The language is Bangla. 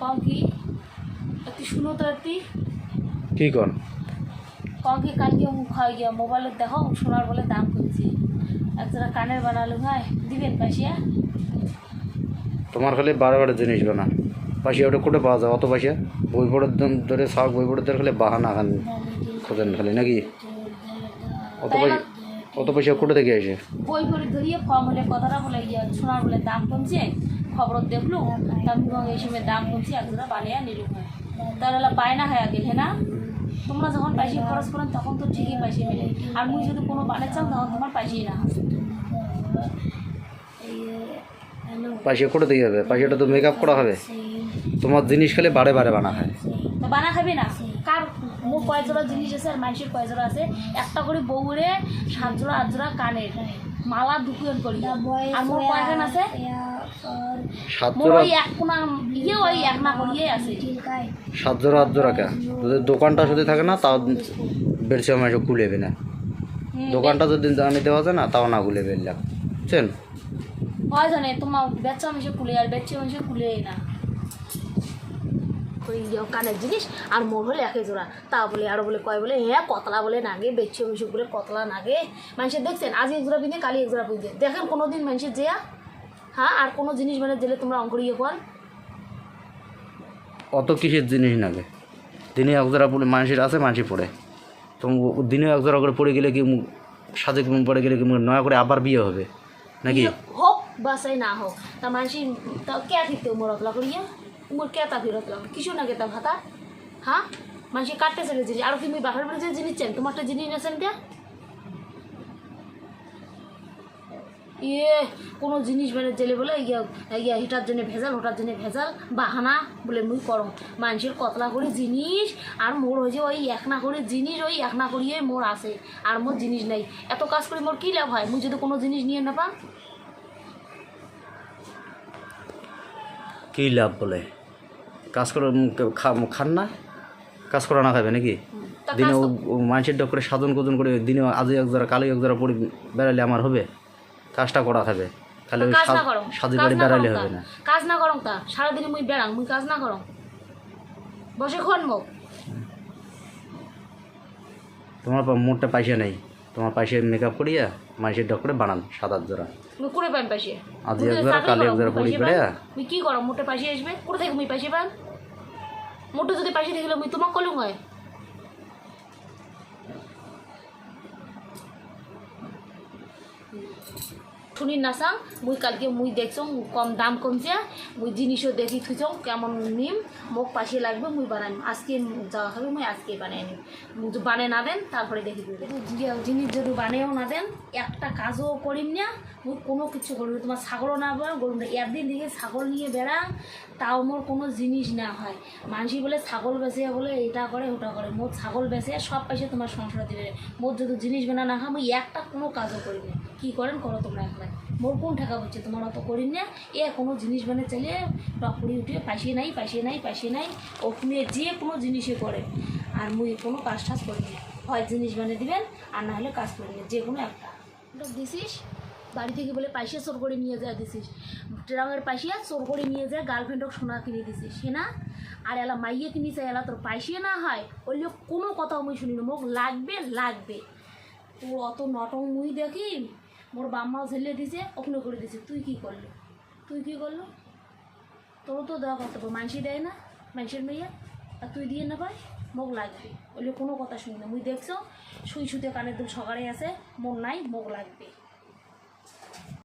কম কি একটু শুনো তো একটু কি কন কম কি কালকে মুখ হয় গিয়া মোবাইলে দেখো সোনার বলে দাম করছি একজোড়া কানের বানালো ভাই দিবেন পাশিয়া তোমার খালি বারে বারে জিনিস বানা পাশিয়া ওটা কোটে পাওয়া যায় অত পাশিয়া বই পড়ার ধরে শাক বই পড়ার খালি বাহানা খান খোঁজেন খালি নাকি অত পয়সা কোটে থেকে আসে বই পড়ে ধরিয়ে ফর্ম হলে কথাটা বলে গিয়া সোনার বলে দাম কমছে খবর দেখলো আমি এই সময় দাম কমছে একজোড়া বানিয়ে নিল হয় তাহলে বায়না হয়ে গেল হ্যাঁ না তোমরা যখন পয়সা খরচ করেন তখন তো ঠিকই পয়সা মেলে আর মুই যদি কোনো বানাতে চাও তখন তোমার পয়সাই না পয়সা কোটে থেকে যাবে পয়সাটা তো মেকআপ করা হবে তোমার জিনিস খালি বারে বারে বানা হয় তো বানা খাবি না কার মোর কয় জোড়া জিনিস আছে আর মানুষের কয় জোড়া আছে একটা করে বউরে 7 জোড়া 8 জোড়া কানের মালা দুকুন করি আর মোর কয়খান আছে 7 মোর জোড়া ওই এক কোনা ইয়ে ওই এক না করিয়ে আছে 7 জোড়া 8 জোড়া কে যদি দোকানটা যদি থাকে না তাও বেরছে আমার খুলেবে না দোকানটা যদি জানি দেওয়া যায় না তাও না খুলে বেরলাম বুঝছেন হয় জানে তোমার বেচা মিশে খুলে আর বেচে মিশে খুলে না ওই কানের জিনিস আর মোর হলে একে জোড়া তা বলে আরো বলে কয় বলে হ্যাঁ কতলা বলে নাগে বেচে মিশে বলে কতলা নাগে মানুষের দেখছেন আজ এক জোড়া পিঁধে কালি এক জোড়া পিঁধে দেখেন কোনো দিন মানুষের যেয়া হ্যাঁ আর কোনো জিনিস মানে জেলে তোমরা অঙ্ক ইয়ে কর অত কিসের জিনিস নাগে দিনে এক জোড়া পড়ে মানুষের আছে মানুষই পড়ে তো দিনে এক জোড়া করে পড়ে গেলে কি সাজে পড়ে গেলে কি নয়া করে আবার বিয়ে হবে নাকি হোক বাসাই না হোক তা মানুষ তা কে দিতে মোর অতলা করিয়া মোর কে তা ফিরতলাম কিছু না কে তা ভাতা হ্যাঁ মানুষ কাটতে চলে জিনিস আর কি মুই বাসার বাড়ি যে জিনিস চান তোমারটা জিনিস নেছেন কে ইয়ে কোনো জিনিস মানে জেলে বলে ইয়া হিটার জন্য ভেজাল ওটার জন্য ভেজাল বাহানা বলে মুই করম মানুষের কতলা করে জিনিস আর মোর হয়েছে ওই এক না করে জিনিস ওই এক না করিয়ে মোর আসে আর মোর জিনিস নেই এত কাজ করে মোর কী লাভ হয় মুই যদি কোনো জিনিস নিয়ে না পা কী লাভ বলে কাজ করে খান না কাজ করা না খাবে নাকি দিনে মানুষের ডক করে সাধন কোজন করে দিনে আজ এক জোড়া কালো এক জোড়া পড়ে বেড়ালে আমার হবে কাজটা করা হবে খালি ওই সাজু বাড়ি বেড়ালে হবে না কাজ না করং তা সারাদিনে মুই বেড়াং মুই কাজ না করং বসে খন মুখ তোমার মোটটা পয়সা নেই তোমার পয়সা মেকআপ করিয়া মানুষের ডক করে বানান 7-8 জোড়া মুই করে পাইম পয়সা আজ এক জোড়া কালো এক জোড়া পড়ে বেড়া মুই কি করম মোটে পয়সা আসবে কোথা থেকে মুই পয়সা পান মোটে যদি পয়সা দেখলে মুই তোমাক কলুম হয় শুনি না চাং মুই কালকে মুই দেখছং কম দাম কমছে মুই জিনিসও দেখি থুইছং কেমন নিম মোক পাশে লাগবে মুই বানাইম আজকে যাওয়া হবে মুই আজকে বানিয়ে নিম বানিয়ে না দেন তারপরে দেখি জিনিস যদি বানিয়েও না দেন একটা কাজও করিম না মুই কোনো কিছু করিম তোমার ছাগলও না গরম একদিন দিকে ছাগল নিয়ে বেড়াং তাও মোর কোনো জিনিস না হয় মানুষই বলে ছাগল বেচে বলে এটা করে ওটা করে মোর ছাগল বেচে সব পয়সা তোমার সংসার দিবে মোর যদি জিনিস বেনা না হয় মুই একটা কোনো কাজও করি না কী করেন করো তোমরা একলাই মোর কোন টাকা বলছে তোমার অত করি না কোনো জিনিস বানিয়ে চাইলে টপড়ি উঠে পাশে নাই ওখানে যে কোনো জিনিসে করে আর মুই কোনো কাজ টাজ করি না হয় জিনিস বানিয়ে দিবেন আর না হলে কাজ করি না যে কোনো একটা দিছিস বাড়ি থেকে বলে পয়সা চোর করে নিয়ে যায় দিছিস ট্রাঙের পয়সা চোর করে নিয়ে যায় গার্লফ্রেন্ডক সোনা কিনে দিছিস সে না আর এলা মাইয়ে কিনিছে এলা তোর পয়সা না হয় ওই লোক কোনো কথাও মুই শুনি না মোক লাগবে তোর অত নটং মুই দেখি মোর বাম্মাও ঝেলে দিছে ওখানে করে দিছে তুই কি করলো তোরও তো দেওয়া করতে পারো মানুষই দেয় না মানুষের মেয়ে আর তুই দিয়ে না পাই মোক লাগবে ওই কোনো কথা শুনি না মুই দেখছো শুই শুতে কানের দুল সকালে আছে মোর নাই মোক লাগবে